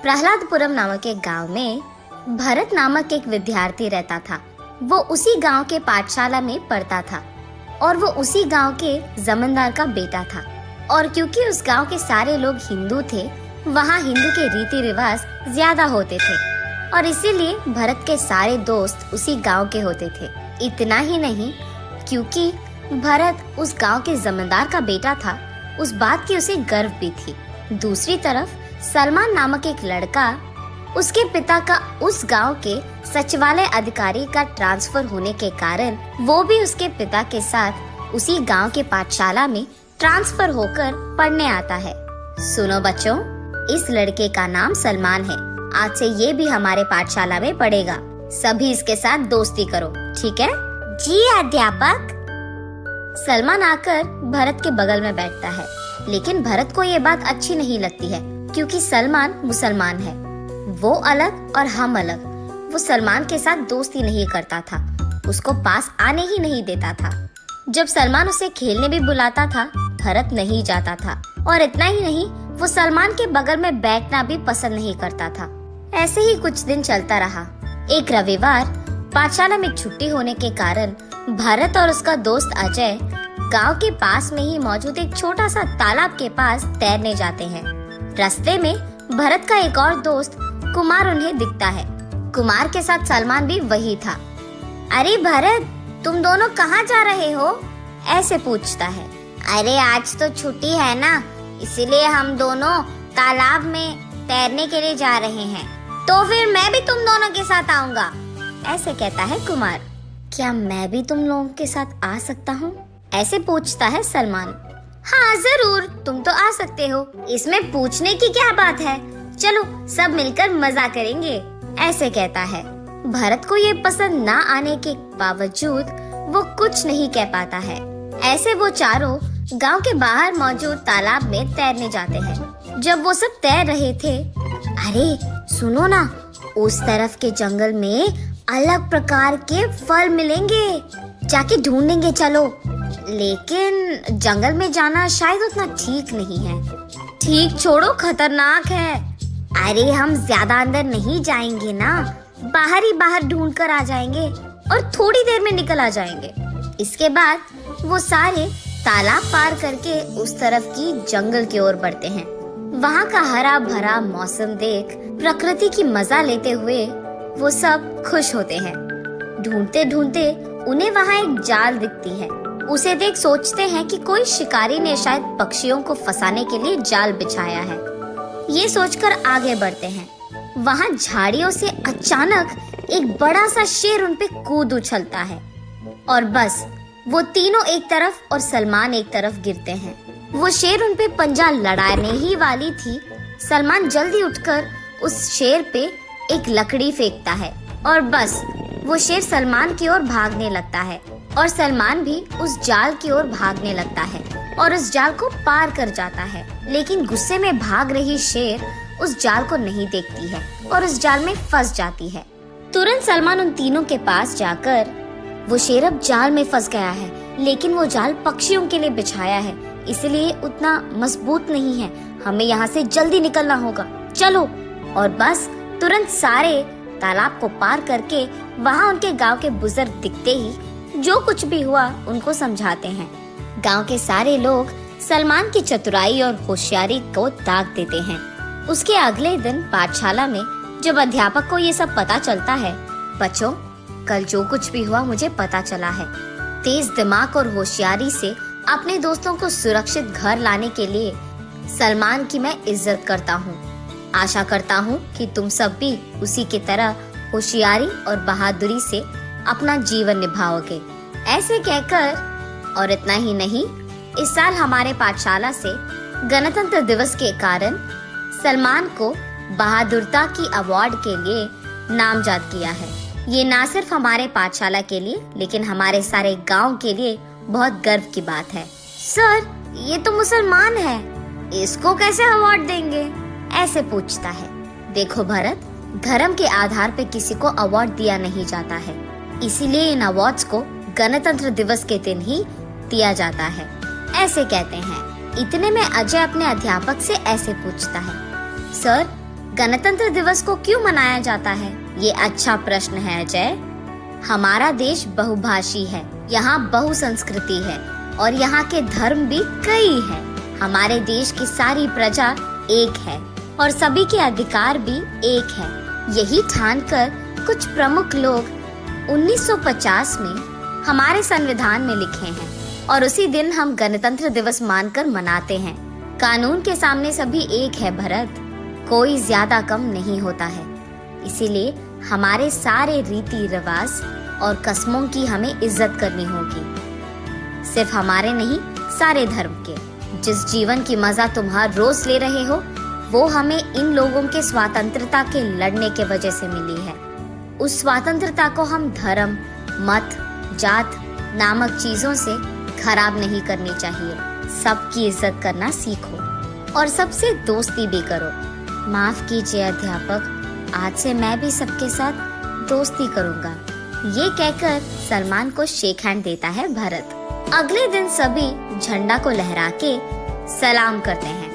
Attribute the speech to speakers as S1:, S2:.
S1: प्रहलादपुरम नामक एक गांव में भरत नामक एक विद्यार्थी रहता था। वो उसी गांव के पाठशाला में पढ़ता था और वो उसी गांव के जमींदार का बेटा था। और क्योंकि उस गांव के सारे लोग हिंदू थे, वहाँ हिंदू के रीति रिवाज ज्यादा होते थे और इसीलिए भरत के सारे दोस्त उसी गांव के होते थे। इतना ही नहीं, क्योंकि भरत उस गांव के जमींदार का बेटा था, उस बात की उसे गर्व भी थी। दूसरी तरफ सलमान नामक एक लड़का, उसके पिता का उस गांव के सचिवालय अधिकारी का ट्रांसफर होने के कारण वो भी उसके पिता के साथ उसी गांव के पाठशाला में ट्रांसफर होकर पढ़ने आता है। सुनो बच्चों, इस लड़के का नाम सलमान है। आज से ये भी हमारे पाठशाला में पढ़ेगा। सभी इसके साथ दोस्ती करो, ठीक है? जी अध्यापक। सलमान आकर भरत के बगल में बैठता है, लेकिन भरत को ये बात अच्छी नहीं लगती है क्योंकि सलमान मुसलमान है। वो अलग और हम अलग। वो सलमान के साथ दोस्ती नहीं करता था, उसको पास आने ही नहीं देता था। जब सलमान उसे खेलने भी बुलाता था, भरत नहीं जाता था। और इतना ही नहीं, वो सलमान के बगल में बैठना भी पसंद नहीं करता था। ऐसे ही कुछ दिन चलता रहा। एक रविवार पाठशाला में छुट्टी होने के कारण भरत और उसका दोस्त अजय गांव के पास में ही मौजूद एक छोटा सा तालाब के पास तैरने जाते हैं। रास्ते में भरत का एक और दोस्त कुमार उन्हें दिखता है। कुमार के साथ सलमान भी वही था। अरे भरत, तुम दोनों कहाँ जा रहे हो? ऐसे पूछता है। अरे आज तो छुट्टी है ना, इसीलिए हम दोनों तालाब में तैरने के लिए जा रहे हैं। तो फिर मैं भी तुम दोनों के साथ आऊंगा, ऐसे कहता है कुमार। क्या मैं भी तुम लोगों के साथ आ सकता हूँ? ऐसे पूछता है सलमान। हाँ जरूर, तुम तो आ सकते हो, इसमें पूछने की क्या बात है। चलो सब मिलकर मजा करेंगे, ऐसे कहता है। भरत को ये पसंद ना आने के बावजूद वो कुछ नहीं कह पाता है। ऐसे वो चारों गांव के बाहर मौजूद तालाब में तैरने जाते हैं। जब वो सब तैर रहे थे, अरे सुनो ना, उस तरफ के जंगल में अलग प्रकार के फल मिलेंगे, जाके ढूंढेंगे चलो। लेकिन जंगल में जाना शायद उतना ठीक नहीं है। ठीक छोड़ो, खतरनाक है। अरे हम ज्यादा अंदर नहीं जाएंगे ना, बाहर ही बाहर ढूंढ कर आ जाएंगे और थोड़ी देर में निकल आ जाएंगे। इसके बाद वो सारे तालाब पार करके उस तरफ की जंगल की ओर बढ़ते हैं। वहाँ का हरा भरा मौसम देख प्रकृति की मजा लेते हुए वो सब खुश होते हैं। ढूंढते ढूंढते उन्हें वहाँ एक जाल दिखती है। उसे देख सोचते हैं कि कोई शिकारी ने शायद पक्षियों को फंसाने के लिए जाल बिछाया है। ये सोचकर आगे बढ़ते हैं। वहाँ झाड़ियों से अचानक एक बड़ा सा शेर उन पे कूद उछलता है और बस वो तीनों एक तरफ और सलमान एक तरफ गिरते हैं। वो शेर उन पे पंजा लड़ाने ही वाली थी। सलमान जल्दी उठकर उस शेर पे एक लकड़ी फेंकता है और बस वो शेर सलमान की ओर भागने लगता है और सलमान भी उस जाल की ओर भागने लगता है और उस जाल को पार कर जाता है। लेकिन गुस्से में भाग रही शेर उस जाल को नहीं देखती है और उस जाल में फंस जाती है। तुरंत सलमान उन तीनों के पास जाकर, वो शेर अब जाल में फंस गया है, लेकिन वो जाल पक्षियों के लिए बिछाया है, इसलिए उतना मजबूत नहीं है। हमें यहाँ से जल्दी निकलना होगा, चलो। और बस तुरंत सारे तालाब को पार करके वहाँ उनके गांव के बुजुर्ग दिखते ही जो कुछ भी हुआ उनको समझाते हैं। गांव के सारे लोग सलमान की चतुराई और होशियारी को दाग देते हैं। उसके अगले दिन पाठशाला में जब अध्यापक को ये सब पता चलता है, बच्चों कल जो कुछ भी हुआ मुझे पता चला है। तेज दिमाग और होशियारी से अपने दोस्तों को सुरक्षित घर लाने के लिए सलमान की मैं इज्जत करता हूँ। आशा करता हूँ कि तुम सब भी उसी की तरह होशियारी और बहादुरी से अपना जीवन निभाओगे, ऐसे कहकर। और इतना ही नहीं, इस साल हमारे पाठशाला से गणतंत्र दिवस के कारण सलमान को बहादुरता की अवार्ड के लिए नामजद किया है। ये ना सिर्फ हमारे पाठशाला के लिए लेकिन हमारे सारे गांव के लिए बहुत गर्व की बात है। सर, ये तो मुसलमान है, इसको कैसे अवार्ड देंगे? ऐसे पूछता है। देखो भरत, धर्म के आधार पे किसी को अवार्ड दिया नहीं जाता है, इसीलिए इन अवार्ड्स को गणतंत्र दिवस के दिन ही दिया जाता है, ऐसे कहते हैं। इतने में अजय अपने अध्यापक से ऐसे पूछता है, सर गणतंत्र दिवस को क्यों मनाया जाता है? ये अच्छा प्रश्न है अजय। हमारा देश बहुभाषी है, यहाँ बहुसंस्कृति है और यहाँ के धर्म भी कई हैं। हमारे देश की सारी प्रजा एक है और सभी के अधिकार भी एक है। यही ठानकर कुछ प्रमुख लोग 1950 में हमारे संविधान में लिखे हैं और उसी दिन हम गणतंत्र दिवस मानकर मनाते हैं। कानून के सामने सभी एक है भरत, कोई ज्यादा कम नहीं होता है। इसीलिए हमारे सारे रीति रिवाज और कस्मों की हमें इज्जत करनी होगी, सिर्फ हमारे नहीं सारे धर्म के। जिस जीवन की मजा तुम हर रोज ले रहे हो वो हमें इन लोगों के स्वतंत्रता के लड़ने के वजह से मिली है। उस स्वतंत्रता को हम धर्म, मत, जात नामक चीजों से खराब नहीं करनी चाहिए। सबकी इज्जत करना सीखो और सबसे दोस्ती भी करो। माफ कीजिए अध्यापक, आज से मैं भी सबके साथ दोस्ती करूंगा। ये कहकर सलमान को शेक हैंड देता है भरत। अगले दिन सभी झंडा को लहरा के सलाम करते हैं।